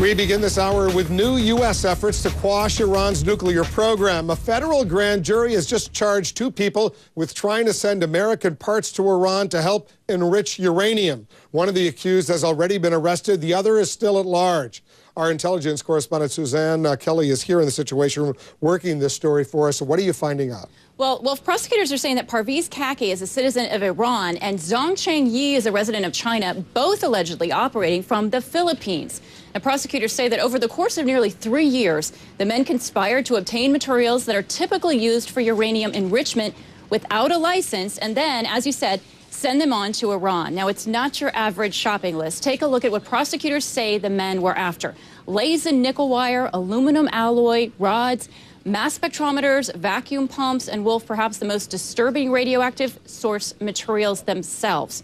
We begin this hour with new U.S. efforts to quash Iran's nuclear program. A federal grand jury has just charged two people with trying to send American parts to Iran to help enrich uranium. One of the accused has already been arrested. The other is still at large. Our intelligence correspondent Suzanne Kelly is here in the Situation Room working this story for us. So what are you finding out? Well, prosecutors are saying that Parviz Kaki is a citizen of Iran and Zhongcheng Yi is a resident of China, both allegedly operating from the Philippines. And prosecutors say that over the course of nearly 3 years, the men conspired to obtain materials that are typically used for uranium enrichment without a license and then, as you said, send them on to Iran. Now, it's not your average shopping list. Take a look at what prosecutors say the men were after. Lays and nickel wire, aluminum alloy, rods, mass spectrometers, vacuum pumps, and, Wolf, perhaps the most disturbing radioactive source materials themselves.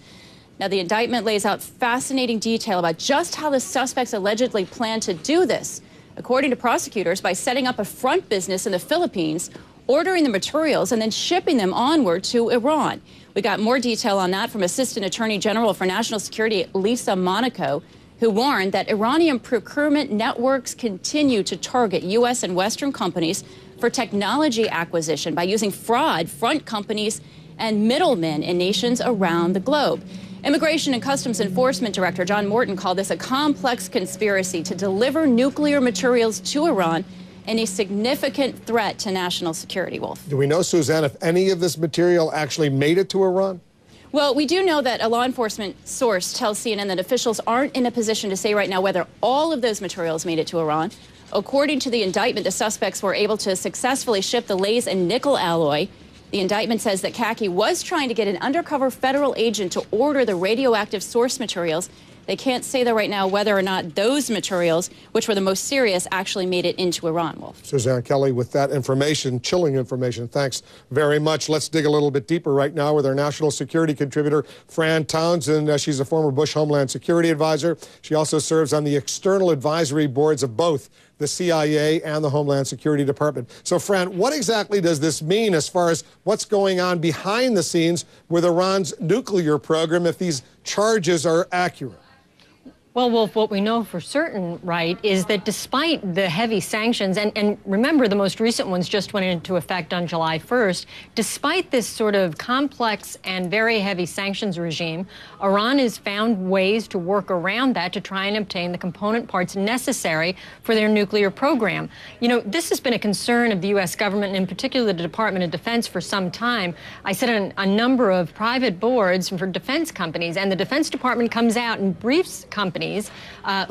Now, the indictment lays out fascinating detail about just how the suspects allegedly planned to do this. According to prosecutors, by setting up a front business in the Philippines, ordering the materials, and then shipping them onward to Iran. We got more detail on that from Assistant Attorney General for National Security, Lisa Monaco, who warned that Iranian procurement networks continue to target U.S. and Western companies for technology acquisition by using fraud front companies and middlemen in nations around the globe. Immigration and Customs Enforcement Director John Morton called this a complex conspiracy to deliver nuclear materials to Iran and a significant threat to national security, Wolf. Do we know, Suzanne, if any of this material actually made it to Iran? Well, we do know that a law enforcement source tells CNN that officials aren't in a position to say right now whether all of those materials made it to Iran. According to the indictment, the suspects were able to successfully ship the lays and nickel alloy. The indictment says that Kaki was trying to get an undercover federal agent to order the radioactive source materials. They can't say, though, right now whether or not those materials, which were the most serious, actually made it into Iran, Wolf. Suzanne Kelly with that information, chilling information. Thanks very much. Let's dig a little bit deeper right now with our national security contributor, Fran Townsend. She's a former Bush Homeland Security advisor. She also serves on the external advisory boards of both the CIA and the Homeland Security Department. So, Fran, what exactly does this mean as far as what's going on behind the scenes with Iran's nuclear program if these charges are accurate? Well, Wolf, what we know for certain, right, is that despite the heavy sanctions, and remember the most recent ones just went into effect on July 1st, despite this sort of complex and very heavy sanctions regime, Iran has found ways to work around that to try and obtain the component parts necessary for their nuclear program. You know, this has been a concern of the U.S. government, and in particular the Department of Defense, for some time. I sit on a number of private boards for defense companies, and the Defense Department comes out and briefs companies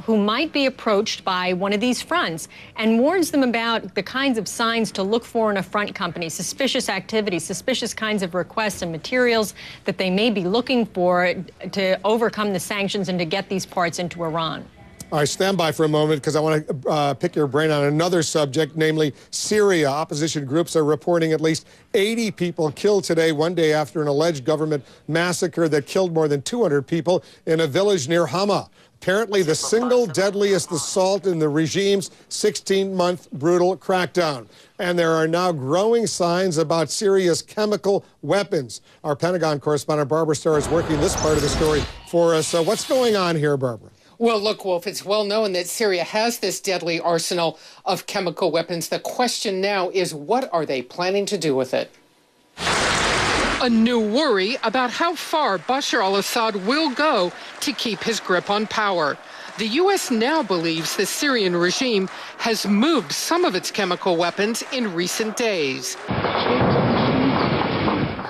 who might be approached by one of these fronts and warns them about the kinds of signs to look for in a front company, suspicious activity, suspicious kinds of requests and materials that they may be looking for to overcome the sanctions and to get these parts into Iran. All right, stand by for a moment because I want to pick your brain on another subject, namely Syria. Opposition groups are reporting at least 80 people killed today, one day after an alleged government massacre that killed more than 200 people in a village near Hama. Apparently the single deadliest assault in the regime's 16-month brutal crackdown. And there are now growing signs about Syria's chemical weapons. Our Pentagon correspondent Barbara Starr is working this part of the story for us. So what's going on here, Barbara? Well, look, Wolf, it's well known that Syria has this deadly arsenal of chemical weapons. The question now is, what are they planning to do with it? A new worry about how far Bashar al-Assad will go to keep his grip on power. The U.S. now believes the Syrian regime has moved some of its chemical weapons in recent days.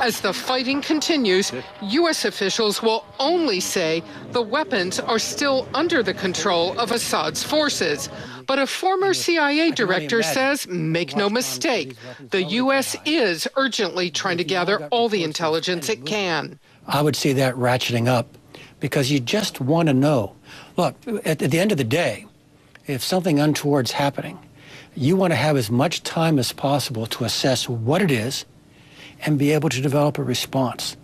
As the fighting continues, U.S. officials will only say the weapons are still under the control of Assad's forces. But a former CIA director says, make no mistake, the U.S. is urgently trying to gather all the intelligence it can. I would see that ratcheting up because you just want to know. Look, at the end of the day, if something untoward's happening, you want to have as much time as possible to assess what it is and be able to develop a response.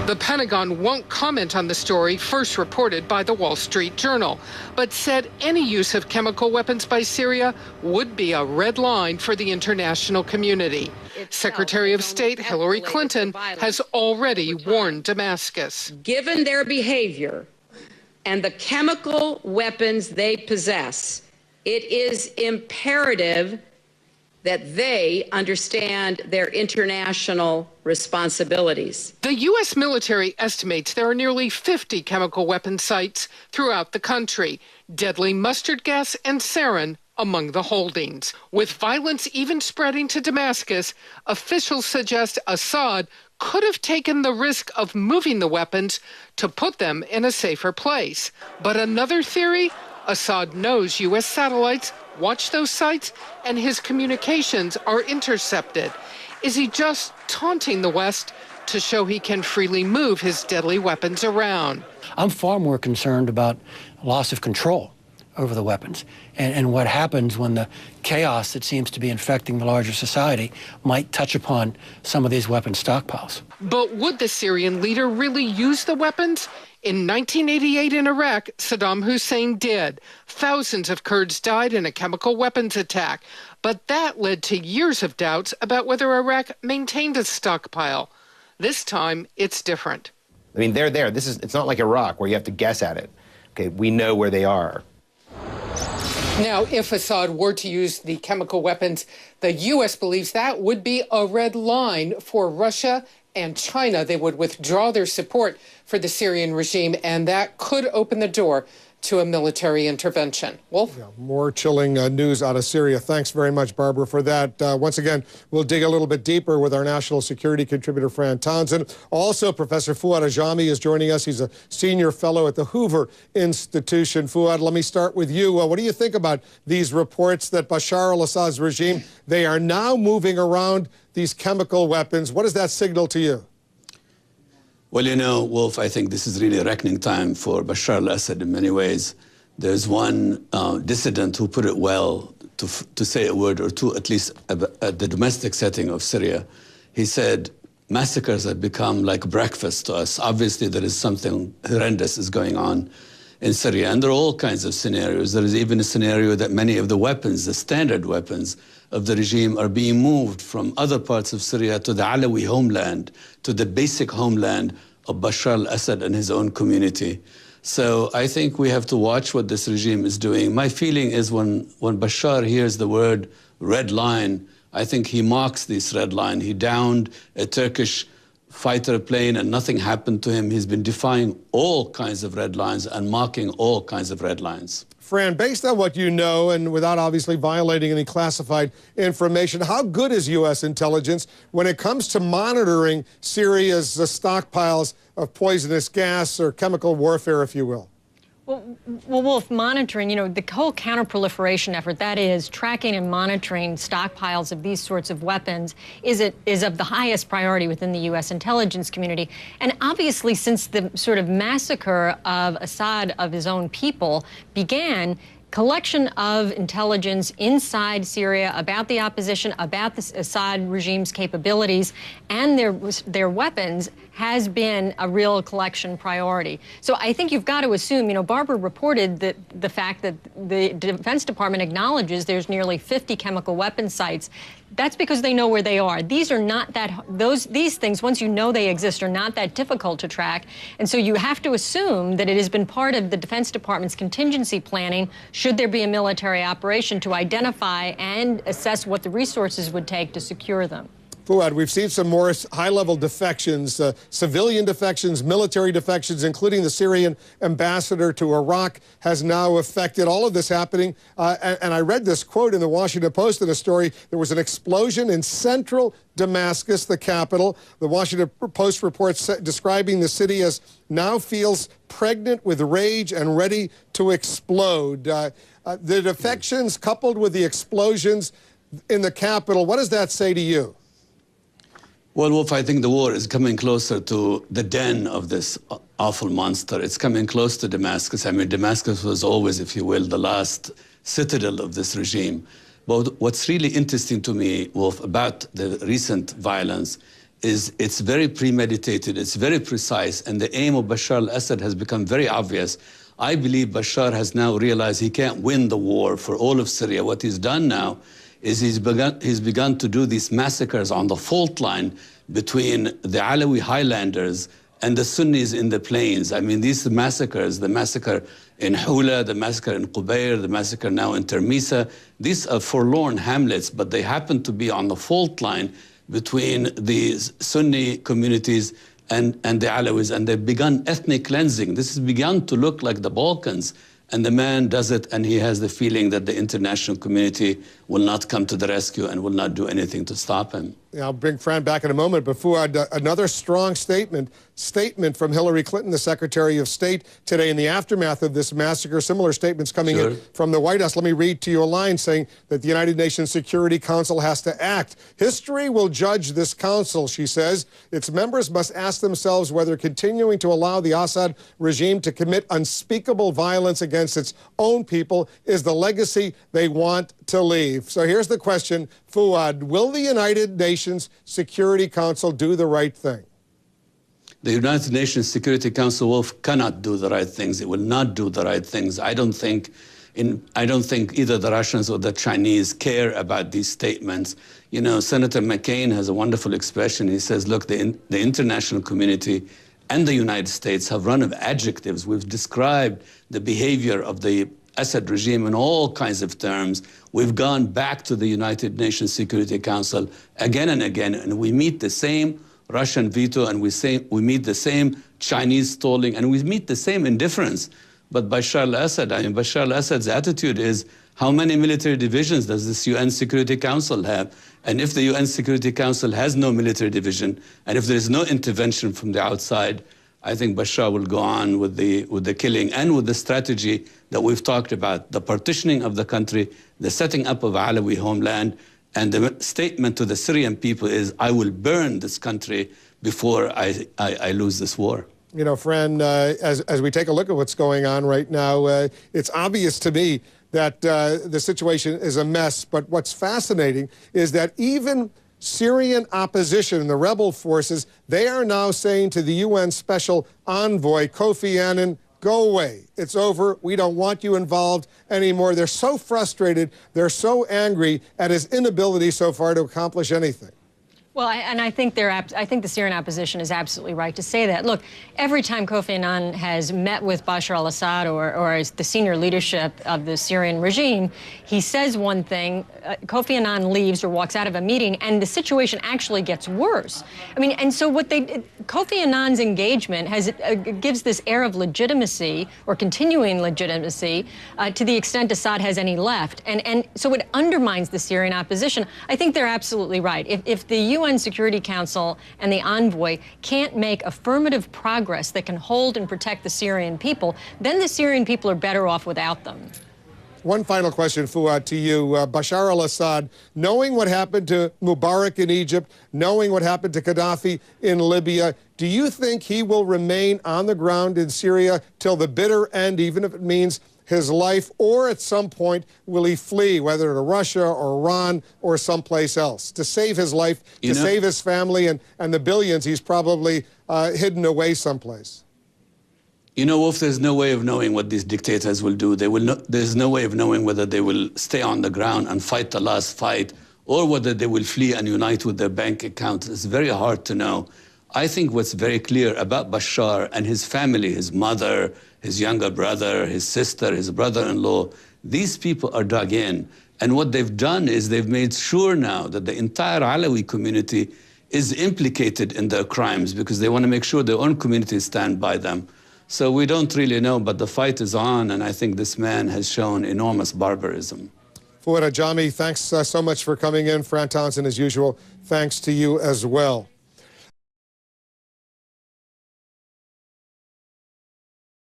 The Pentagon won't comment on the story first reported by the Wall Street Journal, but said any use of chemical weapons by Syria would be a red line for the international community. Secretary of State Hillary Clinton has already warned Damascus. Given their behavior and the chemical weapons they possess, it is imperative that they understand their international responsibilities. The U.S. military estimates there are nearly 50 chemical weapon sites throughout the country, deadly mustard gas and sarin among the holdings. With violence even spreading to Damascus, officials suggest Assad could have taken the risk of moving the weapons to put them in a safer place. But another theory, Assad knows U.S. satellites watch those sites and his communications are intercepted. Is he just taunting the West to show he can freely move his deadly weapons around? I'm far more concerned about loss of control over the weapons and what happens when the chaos that seems to be infecting the larger society might touch upon some of these weapon stockpiles. But would the Syrian leader really use the weapons? In 1988 in Iraq, Saddam Hussein did. Thousands of Kurds died in a chemical weapons attack. But that led to years of doubts about whether Iraq maintained a stockpile. This time, it's different. I mean, they're there. It's not like Iraq where you have to guess at it. Okay, we know where they are. Now, if Assad were to use the chemical weapons, the U.S. believes that would be a red line for Russia and China. They would withdraw their support for the Syrian regime, and that could open the door to a military intervention. Wolf? Yeah, more chilling news out of Syria. Thanks very much, Barbara, for that. Once again, we'll dig a little bit deeper with our national security contributor, Fran Townsend. Also, Professor Fouad Ajami is joining us. He's a senior fellow at the Hoover Institution. Fouad, let me start with you. What do you think about these reports that Bashar al-Assad's regime, they are now moving around these chemical weapons? What does that signal to you? Well, you know, Wolf, I think this is really a reckoning time for Bashar al-Assad in many ways. There's one dissident who put it well, to say a word or two, at least at the domestic setting of Syria. He said, massacres have become like breakfast to us. Obviously, there is something horrendous is going on in Syria. And there are all kinds of scenarios. There is even a scenario that many of the weapons, the standard weapons of the regime, are being moved from other parts of Syria to the Alawi homeland, to the basic homeland of Bashar al-Assad and his own community. So I think we have to watch what this regime is doing. My feeling is when Bashar hears the word red line, I think he mocks this red line. He downed a Turkish fighter plane and nothing happened to him. He's been defying all kinds of red lines and mocking all kinds of red lines. Fran, based on what you know and without obviously violating any classified information, how good is U.S. intelligence when it comes to monitoring Syria's stockpiles of poisonous gas or chemical warfare, if you will? Well, Wolf, monitoring, you know, the whole counterproliferation effort, that is, tracking and monitoring stockpiles of these sorts of weapons, is of the highest priority within the U.S. intelligence community. And obviously, since the sort of massacre of Assad, of his own people, began, collection of intelligence inside Syria about the opposition, about the Assad regime's capabilities and their weapons has been a real collection priority. So I think you've got to assume, you know, Barbara reported that the fact that the Defense Department acknowledges there's nearly 50 chemical weapon sites. That's because they know where they are. These are not that, these things, once you know they exist, are not that difficult to track. And so you have to assume that it has been part of the Defense Department's contingency planning, should there be a military operation, to identify and assess what the resources would take to secure them. Fouad, we've seen some more high-level defections, civilian defections, military defections, including the Syrian ambassador to Iraq has now affected all of this happening. And I read this quote in the Washington Post in a story. There was an explosion in central Damascus, the capital. The Washington Post reports describing the city as now feels pregnant with rage and ready to explode. The defections coupled with the explosions in the capital, what does that say to you? Well, Wolf, I think the war is coming closer to the den of this awful monster. It's coming close to Damascus. I mean, Damascus was always, if you will, the last citadel of this regime. But what's really interesting to me, Wolf, about the recent violence is it's very premeditated, it's very precise, and the aim of Bashar al-Assad has become very obvious. I believe Bashar has now realized he can't win the war for all of Syria. What he's done now is he's begun to do these massacres on the fault line between the Alawi highlanders and the Sunnis in the plains. I mean, these massacres, the massacre in Hula, the massacre in Qubayr, the massacre now in Termisa, these are forlorn hamlets, but they happen to be on the fault line between the Sunni communities and the Alawis, and they've begun ethnic cleansing. This has begun to look like the Balkans, and the man does it, and he has the feeling that the international community will not come to the rescue and will not do anything to stop him. Yeah, I'll bring Fran back in a moment, but Fuad, another strong statement from Hillary Clinton, the Secretary of State, today in the aftermath of this massacre. Similar statements coming in from the White House. Let me read to you a line saying that the United Nations Security Council has to act. History will judge this council, she says. Its members must ask themselves whether continuing to allow the Assad regime to commit unspeakable violence against its own people is the legacy they want to leave. So here's the question, Fuad, will the United Nations Security Council do the right thing? The United Nations Security Council, Wolf, cannot do the right things. It will not do the right things. I don't think either the Russians or the Chinese care about these statements. You know, Senator McCain has a wonderful expression. He says, look, the international community and the United States have run of adjectives. We've described the behavior of the Assad regime in all kinds of terms. We've gone back to the United Nations Security Council again and again, and we meet the same Russian veto, and we meet the same Chinese stalling, and we meet the same indifference. But Bashar al-Assad, I mean, Bashar al-Assad's attitude is, how many military divisions does this UN Security Council have? And if the UN Security Council has no military division, and if there is no intervention from the outside, I think Bashar will go on with the killing and with the strategy that we've talked about, the partitioning of the country, the setting up of Alawi homeland, and the statement to the Syrian people is, I will burn this country before I lose this war. You know, Fran, as we take a look at what's going on right now, it's obvious to me that the situation is a mess. But what's fascinating is that even Syrian opposition and the rebel forces, they are now saying to the UN Special Envoy, Kofi Annan, go away. It's over. We don't want you involved anymore. They're so frustrated. They're so angry at his inability so far to accomplish anything. Well, I think the Syrian opposition is absolutely right to say that. Look, every time Kofi Annan has met with Bashar al-Assad or as the senior leadership of the Syrian regime, he says one thing, Kofi Annan leaves or walks out of a meeting, and the situation actually gets worse. I mean, and so Kofi Annan's engagement gives this air of legitimacy or continuing legitimacy to the extent Assad has any left, and so it undermines the Syrian opposition. I think they're absolutely right. If the UN Security Council and the envoy can't make affirmative progress that can hold and protect the Syrian people, then the Syrian people are better off without them. One final question, Fuad, to you. Bashar al-Assad, knowing what happened to Mubarak in Egypt, knowing what happened to Gaddafi in Libya, do you think he will remain on the ground in Syria till the bitter end, even if it means his life, or at some point will he flee, whether to Russia or Iran or someplace else, to save his life, to save his family and the billions he's probably hidden away someplace? You know, Wolf, there's no way of knowing what these dictators will do. There's no way of knowing whether they will stay on the ground and fight the last fight, or whether they will flee and unite with their bank accounts. It's very hard to know. I think what's very clear about Bashar and his family, his mother, his younger brother, his sister, his brother-in-law, these people are dug in. And what they've done is they've made sure now that the entire Alawi community is implicated in their crimes because they want to make sure their own communities stand by them. So we don't really know, but the fight is on, and I think this man has shown enormous barbarism. Fuad Ajami, thanks so much for coming in. Fran Townsend, as usual, thanks to you as well.